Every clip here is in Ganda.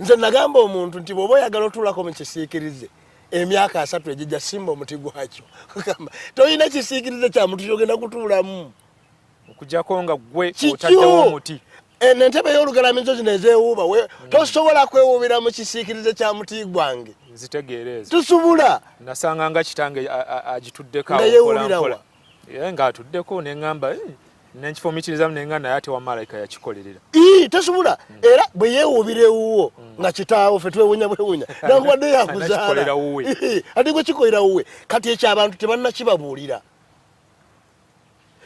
nze nagamba omuntu nti bw'oba oyagala otuulako mu kisiikirize emyaka 3 ejijja simba omuti gwakyo toyina kisiikirize kya muntu kyogenda kutuulamu okujjako nga gwe otaddewo omuti entebe y'olugalamizo zino ezeewuuba tosobola kwewuubira mu kisiikirize kya muti gwange nzitegeereza tusobola nasanga nga kitange agituddeko awokolampola nga atuddeko neŋŋamba nenkifumitirizamu nenga naye ate wa malayika yakikolerera tosobola era bwe yeewuubira ewuwo nga kitaawo ffe twewunya bwewunya nangwadde yakuzaala ate gwe kikolera wuwe kati ekyo abantu tebannakibabuulira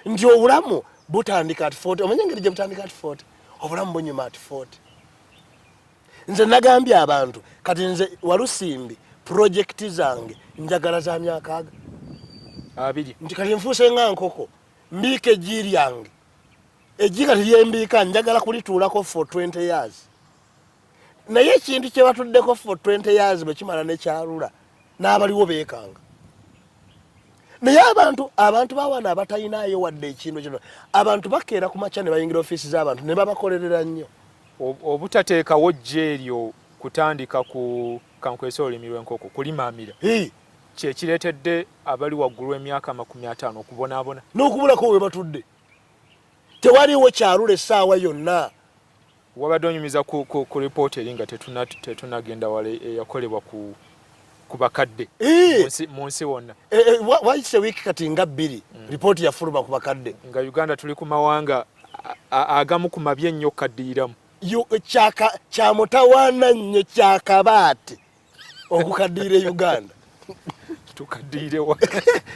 nti obulamu butandika at 40 omanye engeri gye butandika at 40 obulamu bunyuma at 40 nze nagambye abantu kati nze Walusimbi projekiti zange njagala za myaka 2 nti kati nfuuse nga nkoko mbiika eggi lyange eggi kati lyembiika njagala kulituulako for 20 years naye ekintu kye batuddeko for 20 years bwe kimala nekyalula n'abaliwo beekanga naye abantu bawana abatalinayo wadde ekintu kino abantu bakeera ku makya ne bayingira ofiisi z'abantu ne babakolerera nnyo obutateekawo jje eryo kutandika ku kankwesa olulimi lw'enkoko kulimaamira kyekireetedde abali waggulu emyaka 50 okubonaabona n'okubulako we batudde tewaliwo kyalula essaawa yonna wabadde onyumiza ku ripoota eri nga tetunagenda wala eyakolebwa ku bakadde mu nsi wonna wayise wiiki kati nga 2 ripooti yafuluma ku bakadde nga Uganda tuli ku mawanga agamu ku mabi ennyo okukaddiiramu kyamutawaana nnyo kyakabaate okukaddiira Uganda tukaddiirewa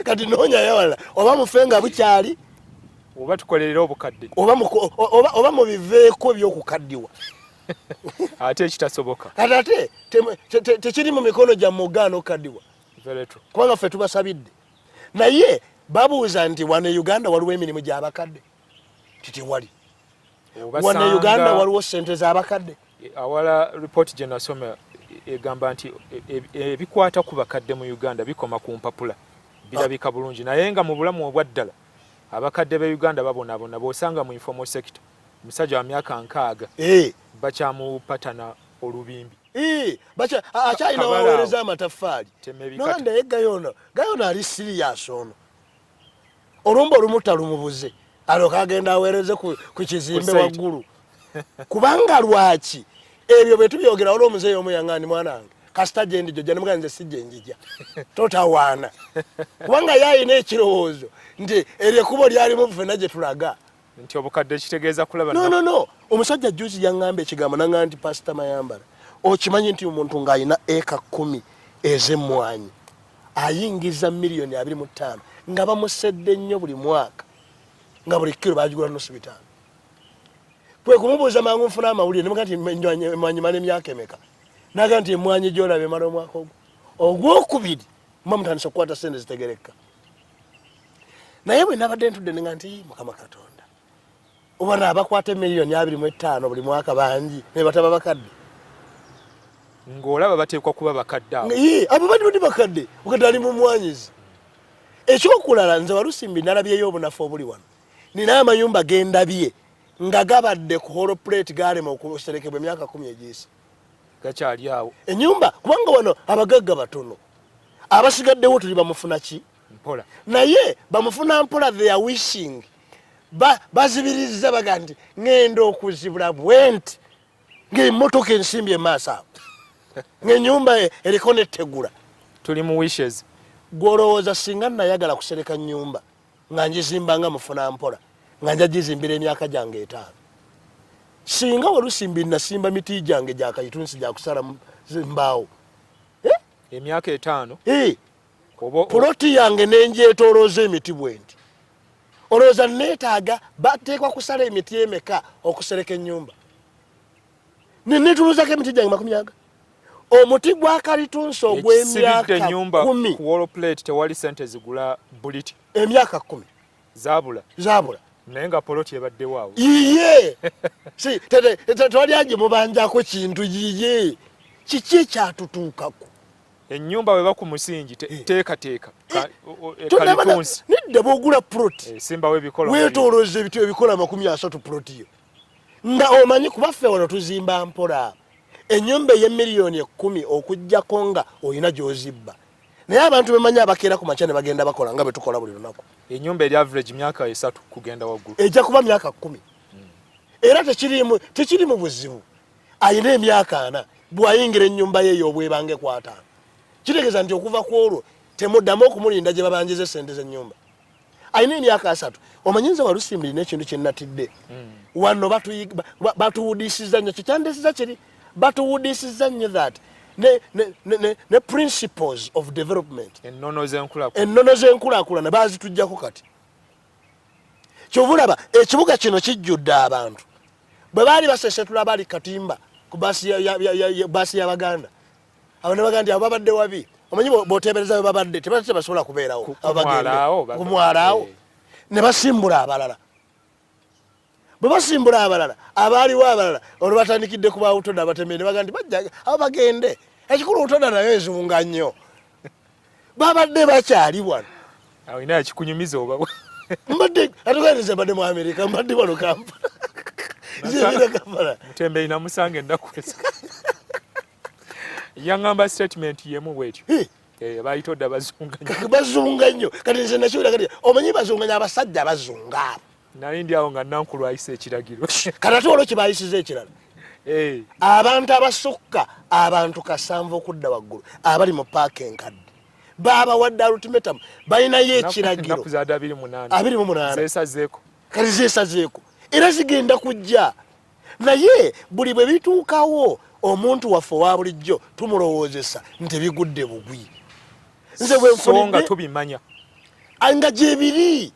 kati noonyayo wala oba mufe nga bukyali oba tukolerera obukadde oba mubiveeko by'okukaddiwa ate ekitasoboka kati ate tekiri mu mikono gyammwe ogaana okukaddiwa kubanga ffe tubasabidde naye babuuza nti wano Uganda waliwo emirimu gy'abakadde titewali wano Uganda waliwo ssente z'abakadde awala ripooti gye nasoma egamba nti ebikwata ku bakadde mu Uganda bikoma ku mpapula birabika bulungi naye nga mu bulamu obwaddala abakadde be Uganda babonaabona bw'osanga mu informal sector omusajja wa myaka 60 bakyamupatana olubimbi akyalina waweereza amataffaali nonde gayona ali sirias ono olumba olumuta lumubuze alyoka agenda aweereze ku kizimbe waggulu kubanga lwaki ebyo bwe tubyogera waliwo omuzeeyi omu yaŋŋaani mwanange kasita gye ndijjo ne muganze si gye njija totawaana kubanga yayina ekirowoozo nti eryo ekkubo lyalimu ffenna gye tulaga nti obukadde kitegeeza kulaba no omusajja juzi yaŋŋamba ekigambo naŋŋamba nti pasita Mayambala okimanyi nti omuntu ng'ayina eka 10 ez'emmwanyi ayingiza $2.25 nga bamusedde nnyo buli mwaka nga buli kiro baagigula $5. Kwe kumubuuza mangu nfuna amawulire ne mugati mmwanyi mala emyaka emeka naga nti emmwanyi gy'olaba emala omwaka ogwokubiri mutandisa okukwata ssente zitegereka naye bwe nabadde ntudde nga nti Mukama Katonda obana abakwata $2.25 buli mwaka bangi ne bataba bakadde ng'olaba bateekwa kuba bakadde abo badi bakadde okadde ali mu mmwanyizi ekyokulala nze Walusimbi nalabyeyo obunafu obuli wano nina amayumba gendabye nga gabadde ku holo plate galema okuserekebwa emyaka 10 egiyise gakyali awo ennyumba kubanga wano abagagga batono abasigaddewo tuli bamufuna ki mpola naye bamufuna mpola they are wishing bazibiriza baga nti ngenda okuzibula bwenti ng'emmotoka ensimbi emaaso awo ng'ennyumba eriko nettegula tuli mu wishes gw'olowooza singa nayagala kusereka nnyumba nga njizimba nga mufuna mpola nga nja gizimbira emyaka gyange 5 singa Walusimbi nasimba miti gyange gyakayitunsi gyakusala mbaawo emyaka 5 poloti yange nenjeetoolooza emiti bwenti olowooza neetaaga bateekwa kusala emiti emeka okusereka ennyumba netuluuzako emiti gyange 40 omuti gwa kalitunsi ogw'emyaka 10 ku wall plate tewali sente zigula buliti emyaka 10 zaabula naye nga poloti ebaddewo awo iye si tewali agi mubanjako kintu yiye kiki ekyatutuukako ennyumba bwe baku musingi teekateeka kalitunsi nedda bw'ogula puloti simbawo ebikola weetoolooza ebikola 30 puloti yo nga omanyi kubaffe wano tuzimba mpola ennyumba ey'emiliyoni 10 okujjako nga olina gy'ozibba naye abantu bemanyi abakeera ku makya ne bagenda bakola nga bwe tukola buli lunaku ennyumba eri average myaka 3 kugenda waggulu ejja kuba myaka 10 era tekiri mu buzibu ayina emyaka 4 bw'ayingira ennyumba ye ey'obwebange ku 5 kitegeeza nti okuva ku olwo temuddamu okumulinda gye babanjiza essente z'ennyumba ayina emyaka 3 omanyinza walusimbiri n'ekintu kye nnatidde wano batuwudisiza nnyo kikyandesiza kiri batuwudisiza nnyo that ne principles of development ennono z'enkulaakulana baazitujjako kati kyovulaba ekibuga kino kijjudde abantu bwe baali basesetula bali katimba ku baasi y'abaganda abo ne baganda abo babadde wabi omanyi bw'oteebereza bwe babadde tebasobola kubeerawo kumwalaawo ne basimbula abalala bwe basimbula abalala abaaliwo abalala olwo batandikidde ku bawutoda abatemere ne baganda bajja abo bagende ekikulu wutoda nayo ezunga nnyo babadde bakyali wano awo ina yakikunyumiza oba mbadde atuganiriza mbadde mu Amerika mbadde wano Kampala Mutembe ina musange ndakwesa yangamba statement yemu bwetyo bayitodda bazunga nnyo kati nze nakiwulira kati omanyi bazunganya abasajja bazunga abo nali ndi awo nga nankulu ayise ekiragiro kati ate olwo kibayisiza ekirala abantu abasukka abantu 7 okudda waggulu abali mu paaka enkadde babawadde ultimatum balinayo ekiragiro 28 kati zeesazeeko era zigenda kujja naye buli bwe bituukawo omuntu waffe owa bulijjo tumulowoozesa nti bigudde bugwi nze bwenfunga tubimanya nga gyebiri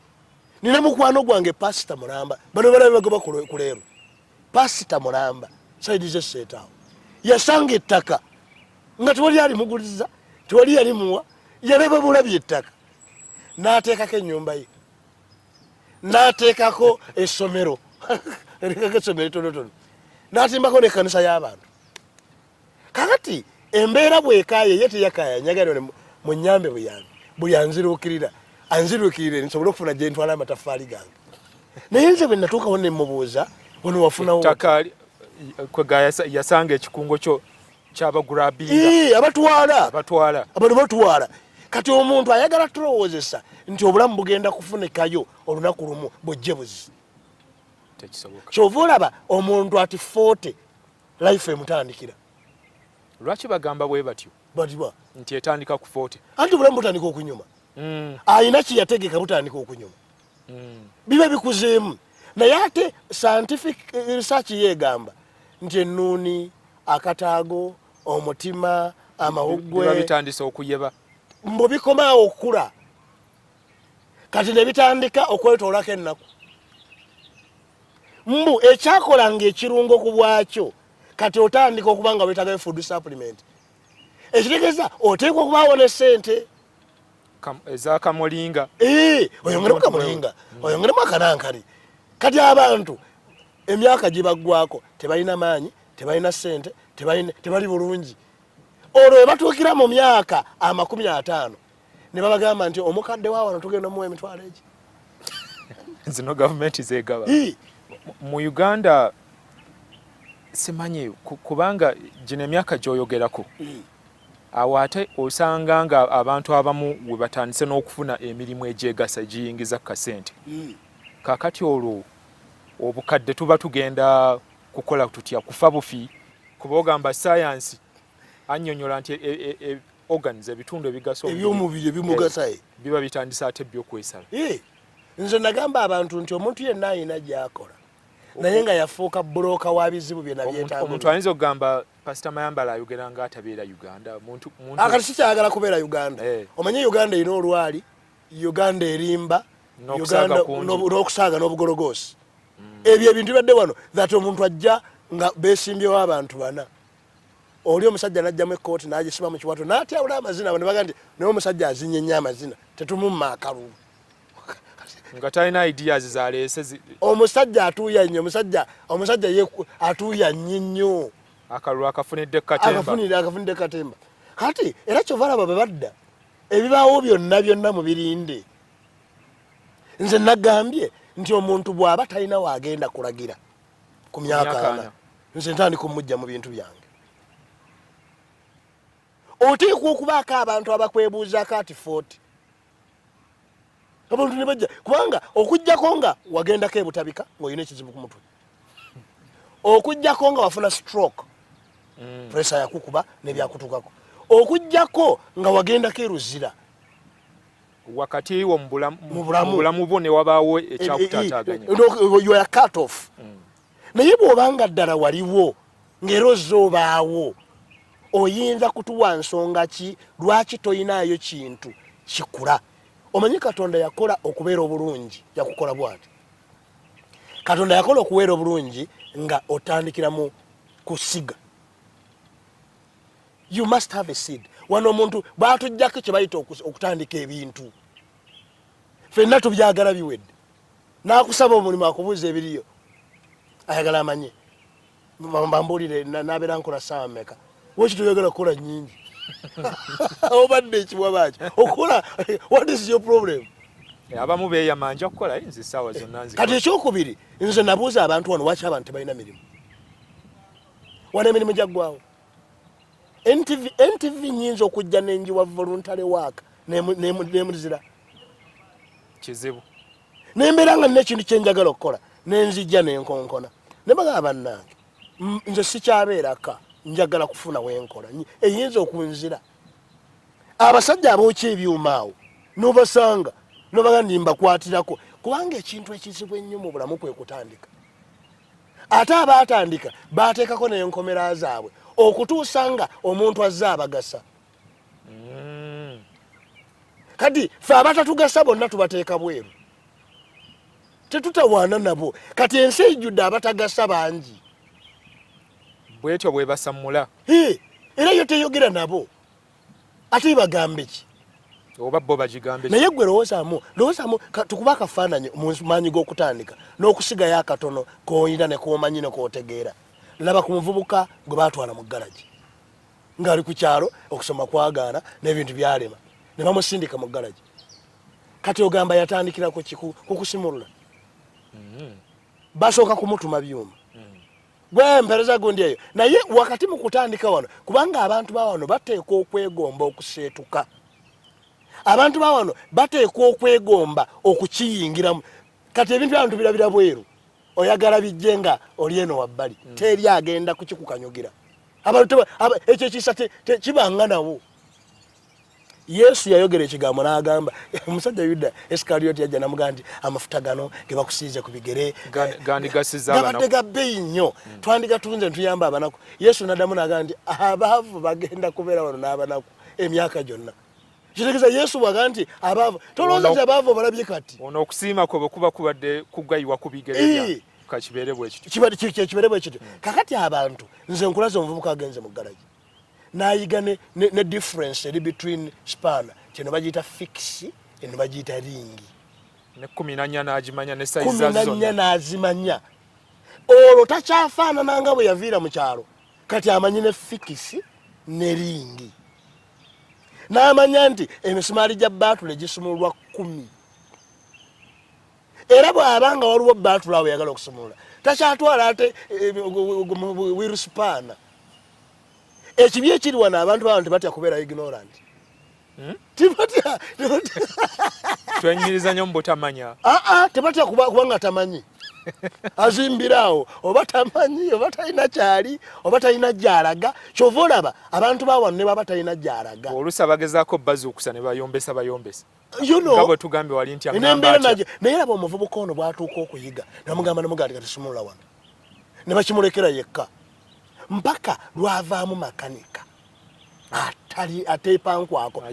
nina mukwano gwange pasita mulamba bano balabagoba ku leero pasita mulamba saidi zeseetaawo yasanga ettaka nga tewali alimuguliza tewali yalimuwa yalaba bulabye ettaka n'ateekako ennyumba ye n'ateekako essomero erikako essomero tonotono n'atimbako n'ekkanisa y'abantu kakati embeera bwekaaye ye teyakaya nyagalire mu nnyambe buli anziruukirira nsobole okufuna gye ntwala amataffaali gange naye nze bwe natuukawo ne mubuuza wano wafunawo ettaka yasanga ekikungo ky'abagurabinga abatwala abantu batwala kati omuntu ayagala tulowoozesa nti obulamu bugenda kufunikayo olunaku lumu bujje buzi kyova olaba omuntu ati 40 life emutandikira lwaki bagamba bwe batyo batiba nti etandika ku 40 anti obulamu butandika okunyuma ayina kiyategeka butandika okunyuma biba bikuzeemu naye ate scientific research yegamba nti ennuuni akataago omutima amawuggwe bitandise okuyeba mbu bikomaawo okukula kati ne bitandika okwetoolako ennaku mbu ekyakolanga ekirungo ku bwakyo kati otandika okuba nga weetagayo food supplement ekitegeeza oteekwa okubaawo ne ssente ezakamulinga oyongeremu kamulinga oyongeremu akanankali kati abantu emyaka gibaggwako tebalina maanyi tebalina ssente tebali bulungi olwo webatuukira mu myaka 50 ne babagamba nti omukadde wa wano tugenda muwa emitwalo egi zino gavumenti zegaba mu Uganda simanyi kubanga gino emyaka gyoyogerako awo ate osanga nga abantu abamu we batandise n'okufuna emirimu egyegasa egiyingiza kasente kakati olwo obukadde tuba tugenda kukola tutya kufa bufi kuba ogamba sayansi annyonnyola nti organs ebitundu ebigasa ebyomubiri ebimugasa biba bitandisa ate byokwesala nze nagamba abantu nti omuntu yenna ayina gy'akola naye nga yafuuka bulooka wa bizibu byonna byetaaga omuntu ayinza okugamba pasita Mayambala ayogera nga atabeera Uganda akati sikyagala kubeera Uganda omanye Uganda erina olwali Uganda erimba n'okusaaga n'obugologoosi ebyo ebintu bibadde wano that omuntu ajja nga beesimbyewo abantu 4 oli omusajja n'ajjamu ekkooti n'agisiba mu kiwato n'atyawula amazina abo ne baga nti naye omusajja azinye nnyo amazina tetumumma akalulu nga talina ideas zaleese omusajja atuuya nnyo omusajja ye atuuya nnyo akalulu akafunidde katemba kati era kyova laba bwe badda ebibaawo byonna mu birinde nze nagambye nti omuntu bw'aba talina waagenda kulagira ku myaka 4 nze ntandika omujja mu bintu byange oteekwa okubaako abantu abakwebuuzaako ati 40 abantu ne bajja kubanga okujjako nga wagendako ebutabika ng'olina ekizibu ku mutwe okujjako nga wafuna stroke pressure yakukuba n'ebyakutukako okujjako nga wagendako eruzira wakati wo mu bulamu bwo ne wabaawo ekyakutaataaganya you are cut off naye bw'obanga ddala waliwo ng'era ozoobaawo oyinza kutuwa nsonga ki lwaki toyinaayo kintu kikula omanyi Katonda yakola okubeera obulungi yakukola bw'ati Katonda yakola okubeera obulungi nga otandikira mu kusiga you must have a seed wano omuntu bwatujjako kye bayita okutandika ebintu ffenna tubyagala biwedde n'akusaba omulimu akubuuza ebiriyo ayagala amanye mbambuulire n'abeera nkola ssaawa mmeka waki toyagala kukola nnyingi obadde ekiwabaki okola what is your problem abamu beeyamanja kukola nze essaawa zonna kati ekyokubiri nze nabuuza abantu wano waki abantu tebalina mirimu wana emirimu gyaggwawo NTV nyinza okujja n'enjiwa voluntary work nemuzira kizibu nembeera nga nina ekintu kyenjagala okukola nenzijja nenkonkona ne bagamba bannange nze sikyabeeraka njagala kufuna wenkola eyinza okunzira abasajja abookya ebyuma awo nobasanga nobagandi mbakwatirako kubanga ekintu ekizibu ennyo mu bulamu kwe kutandika ate abaatandika baateekako n'enkomera zaabwe okutuusa nga omuntu azze abagasa kati fe abatatugasa bonna tubateeka bweru tetutawaana nabo kati ensi ejjudde abatagasa bangi bwetyo bwe basammula era yo teyogera nabo ate bagambe ki oba bo bagigambe naye gwe lowoozamu tukuba akafaananyi mu maanyi g'okutandika n'okusigayo akatono k'oyina ne k'omanyi ne k'otegeera laba ku muvubuka gwe baatwala mu galagi ng'ali ku kyalo okusoma kwagaana n'ebintu byalema ne bamusindika mu galagi kati ogamba yatandikirako kukusimulula basooka kumutuma byuma gwe mpereza gundi eyo naye wakati mu kutandika wano kubanga abantu ba wano bateekwa okwegomba okuseetuka abantu ba wano bateekwa okwegomba okukiyingiramu kati ebintu abantu birabira bweru oyagala bijje nga oli eno wabbali teri agenda kukikukanyugira abantu ekyo kisa kibanga nawo Yesu yayogera ekigambo n'agamba omusajja Yuda Iskarioti yajja namugamba nti amafuta gano ge bakusiize ku bigere gandi gasiza abanaku gabadde bbeeyi nnyo twandigatunze ntuyamba abanaku Yesu n'addamu n'agamba nti abaavu bagenda kubeera wano n'abanaku emyaka gyonna kitegeeza Yesu bw'agamba nti abaavu tolowooza nti abaavu balabye kati ono okusiima kwe bwe kuba kubadde kugayiwa ku bigere kakibeere bwe kityo kibeere bwe kityo kakati abantu nze nkulaza omuvubuka agenze mu galagi nayiga ne difference eri between span kino bagiyita fix eno bagiyita ringi ne 14 n'agimanya ne size zazo 14 n'azimanya olwo takyafaanana nga bwe yaviira mu kyalo kati amanyi ne fix ne ringi n'amanya nti emisumaali gya baatule gisumulwa 10 era bw'abanga waliwo baatule awo yagala okusumulula takyatwala ate wiruspaana ekibi ekiri wano abantu b'abantu tebatya kubeera ignorant tebatya twenyiriza nnyo mu butamanya tebatya kubanga tamanyi azimbiraawo oba tamanyi oba talina kyali oba talina gy'alaga kyova olaba abantu ba wano ne baba talina gy'alaga oluusi abagezaako bazuukusa ne bayombesa nga bwe tugambe wali nti naye laba omuvubuka ono bw'atuuka okuyiga namugamba nemugandi kati simulula wano ne bakimulekera yekka mpaka lwavaamu makanika ateepankwako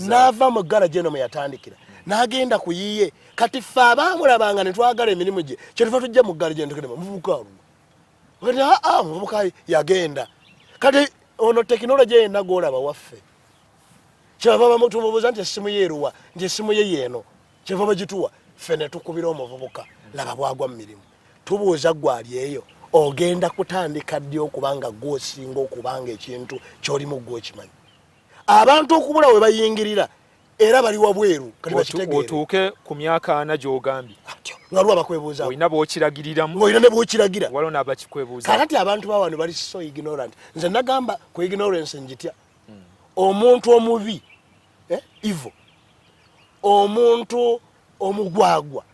n'ava mu galagi eno mwe yatandikira n'agenda ku yiye kati ffe abaamulabanga ne twagala emirimu gye kyetuva tujja mu galagi entukedema muvubuka luno muvubuka yagenda kati ono tekinologi yenna gwolaba waffe kyeva tumubuuza nti essimu ye eruwa nti essimu ye yeeno kyeva bagituwa ffe ne tukubira omuvubuka laba bwagwa mu mirimu tubuuza gwali eyo ogenda kutandika ddi okubanga gwosinga okubanga ekintu kyolimu gwokimanyi abantu okubula we bayingirira era bali wabweru kati bakitegeere otuuke ku myaka 4 gy'ogambye waliwo abakwebuuza olina bw'okiragiriramu olina ne bw'okiragira waliwo n'abakikwebuuza kakati abantu bawano bali so ignorant nze nagamba ku ignorance njitya omuntu omubi evil, omuntu omugwagwa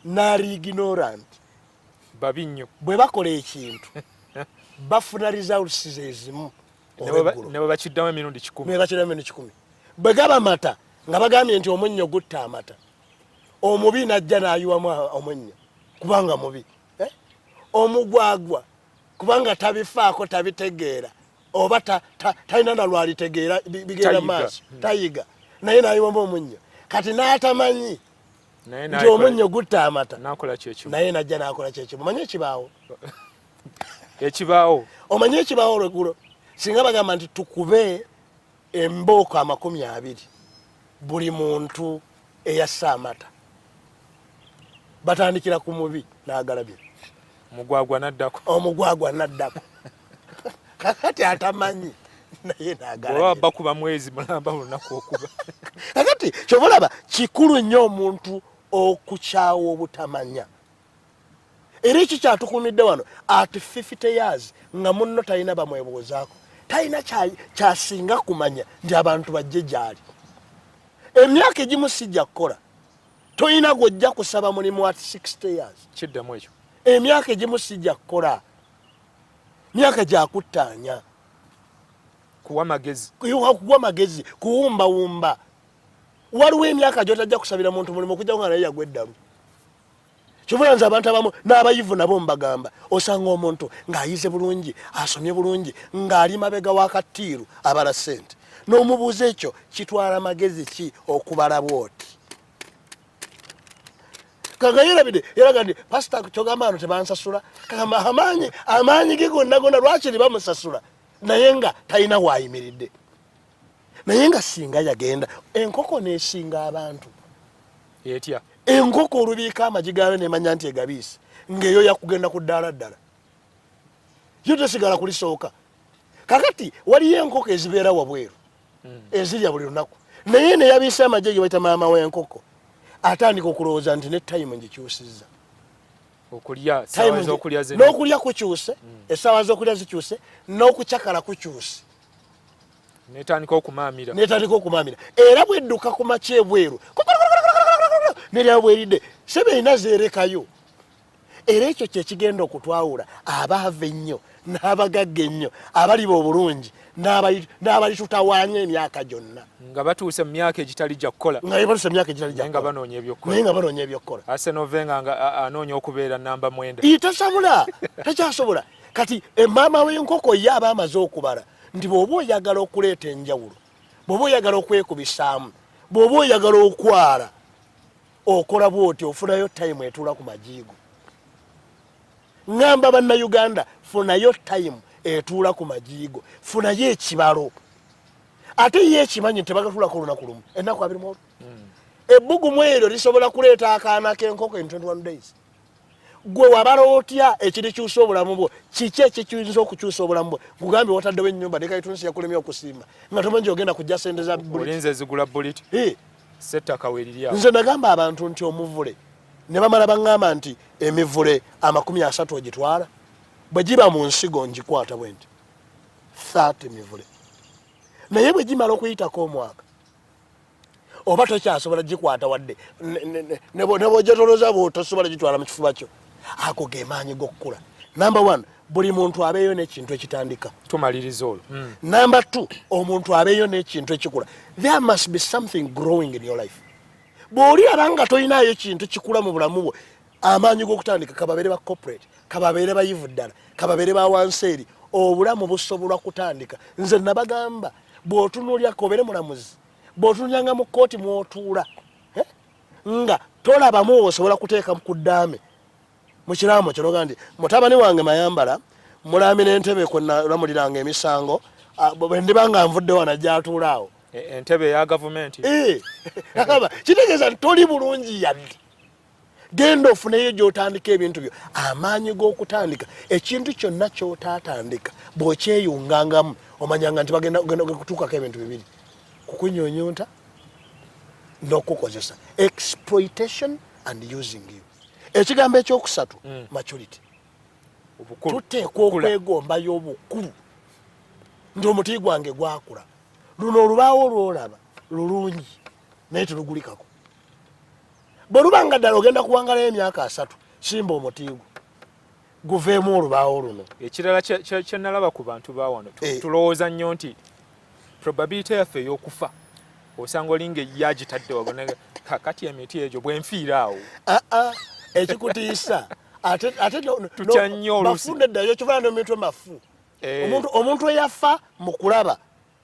nali ignorant babi nnyo bwe bakola ekintu bafuna results ezimu ne bwe bakiddamu emirundi 10 bwe gaba mata nga bagambye nti omunnyo gutta amata, omubi najja n'ayiwamu omunnyo kubanga mubi, omugwagwa kubanga tabifaako tabitegeera oba talina nalwalitegeera bigenda maaso tayiga naye n'ayiwamu omunnyo kati n'atamanyi nti omunnyo gutta amata naye najja n'akola kyekimu. Omanyi ekibaawo ekibaawo omanyi ekibaawo olwegulo singa bagamba nti tukube embooko 20 buli muntu eyassa amata batandikira ku mubi n'agalabye omugwagwa naddako kakati atamanyi naye n'agalabye bakuba mwezi mulamba lunaku okuba kakati kyobulaba kikulu nnyo omuntu okukyawa obutamanya. Era ekyo kyatukumidde wano at 50 years nga munno talina bamwebuuzaako, talina kyasinga kumanya nti abantu bajje gyali. Emyaka egimu sijja kukola, toyina gwojja kusaba mulimu at 60 years. Kiddamu ekyo. Emyaka egimu sijja kukola, myaka gyakuttaanya, kuwa magezi, kuwumbawumba. Waliwo emyaka gyotajja kusabira muntu mulimu okujja nga naye yagwa eddalu. Kyovula nze abantu abamu n'abayivu nabo mbagamba osanga omuntu ng'ayize bulungi, asomye bulungi, ng'ali mabega w'akattiiru abala ssente. N'omubuuza ekyo kitwala magezi ki okubala bwoti? Kanga yerabide yeraga ndi pastor kyogamba ano tebansasula, kagamba amaanyi ge gonna lwaki bamusasula naye nga talina waayimiridde. Naye nga singa yagenda enkoko n'esinga abantu etya enkoko olubiika amagi gaayo nemanya nti egabiisi ng'eyo yakugenda ku ddaala ddala yo tesigala kulisooka. Kakati waliyo enkoko ezibeera wabweru ezirya buli lunaku naye neyabiise amagi ge bayita maama w'enkoko atandika okulowooza nti ne time ngikyusizza n'okulya kukyuse, essaawa z'okulya zikyuse, n'okucakala kukyuse netandika okumaamira era bwedduka ku makya ebweru nerya bweridde sebe erina zeerekayo. Era ekyo kyekigenda okutwawula abaava ennyo n'abagagga ennyo, abaliba obulungi n'abali tutawaanya emyaka gyonna nga batuuse mu myaka egitali gya kukola nga banoonya ebyokkola. Arsenal Wenger nga anoonya okubeera namba 9 tasobola, takyasobola. Kati emaama w'enkoko ye aba amaze okubala nti bw'oba oyagala okuleeta enjawulo, bw'oba oyagala okwekubisaamu, bw'oba oyagala okwala, okola bw'oti ofunayo time etuula ku majiigo. Ngamba bannayuganda funayo time etuula ku majiigo, funayo ekibalo. Ate ye ekimanyi tebagatulako olunaku lumu ennaku 20. Ebbugumu eryo lisobola kuleeta akaana k'enkoko in 21 days. Gwe wabala otya ekirikyusa obulamu bwo, kiki ekikiyinza okukyusa obulamu bwo? Kugambye wataddewo ennyumba nekayitunsi yakulemya okusimba nga tomanyi ogenda kujja sente za olinza ezigula buliti settaka weeriri awo. Nze nagamba abantu nti omuvule ne bamala baŋŋamba nti emivule 30 ogitwala, bwe giba mu nsigo ngikwata bwe nti 30 mivule, naye bwe gimala okuyitako omwaka oba tokyasobola gikwata wadde ne bw'ogyetoloza bw'otosobola gitwala mu kifuba kyo. Ako ge maanyi g'okukula. Number 1, buli muntu abeeyo n'ekintu ekitandika. Tumaliriza olwo. Number 2, omuntu abeeyo n'ekintu ekikula. There must be something growing in your life. Bw'oli abanga tolinaayo ekintu kikula mu bulamu bwo, amaanyi g'okutandika kababeere ba corporate, kababeere bayivu ddala, kababeere ba wansi eri, obulamu busobola kutandika. Nze nabagamba bw'otunuulyako obeere mulamuzi, bw'otunuulyanga mu kkooti mw'otuula nga tolabamu osobola kuteeka ku ddaame mu kiraamo kino nti mutabani wange Mayambala mulaami n'entebe kwenalamuliranga emisango bwe ndiba nga nvudde wano gy'atuula awo entebe eya gavumenti kitegeeza nti toli bulungi yadde. Genda ofuneyo gy'otandika ebintu byo. Amaanyi g'okutandika ekintu kyonna ky'otaatandika bw'okyeyungangamu omanyanga nti bagenda kutuukako ebintu bibiri: kukunyonyonta n'okukozesa. Exploitation and using you. Ekigambo ekyokusatu maturity. Tuteekwa okwegombayo obukulu nti omuti gwange gwakula luno olubaawo olwolaba lulungi naye telugulikako bwe lubanga ddala ogenda kuwangalayo emyaka 3 simba omuti gwo guveemu olubaawo luno. Ekirala kye nalaba ku bantu bawano tulowooza nnyo nti probability yaffe ey'okufa osanga olinga yagitadde wabona kakati emiti egyo bwenfiira awo ekikutiisa ate tutya nnyo olusi bafunde ddayo kifaanana n'omuntu mafu omuntu eyafa mu kulaba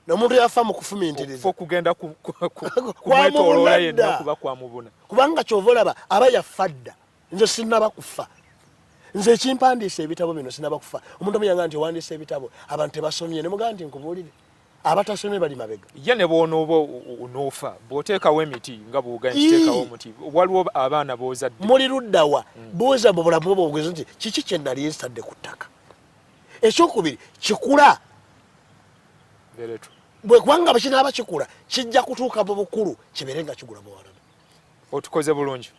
n'omuntu eyafa mu kufumintiriza okugenda kumwetooloola yenna kuba kwamubuna kubanga kyova olaba aba yafa dda nze sinnaba kufa nze ekimpandiisa ebitabo bino sinnaba kufa omuntu omuyanga nti owandiisa ebitabo abantu tebasomye ne mugaa nti nkubuulire abatasomye bali mabega ye ne bw'onooba onoofa bw'oteekawo emiti nga bw'oganya kiteekawo omuti waliwo abaana b'ozadde muli luddawa buuza mu bulamu bwo bwogezi nti kiki kye nali nsadde ku ttaka ekyokubiri kikula bwe kubanga bakinaaba kikula kijja kutuuka mu bukulu kibeere nga kigula muwalana otukoze bulungi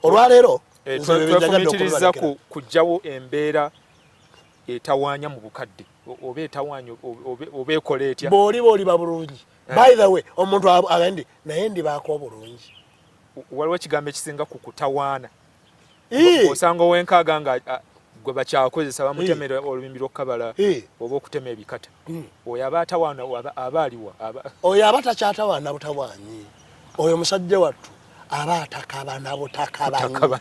olwaleero twefumitiriza kujjawo embeera etawaanya mu bukadde oba etawaanya oba ekola etya bw'oliba bulungi by the way omuntu agandi naye ndibaako obulungi waliwo ekigambo ekisinga ku kutawaana osanga ow'enkaaga nga gwe bakyakozesa bamutemera olubimbi lw'okukabala oba okutema ebikata oyo aba atawaana aba aliwa oyo aba takyatawaana butawaanyi oyo musajja wattu aba atakaba na butakaba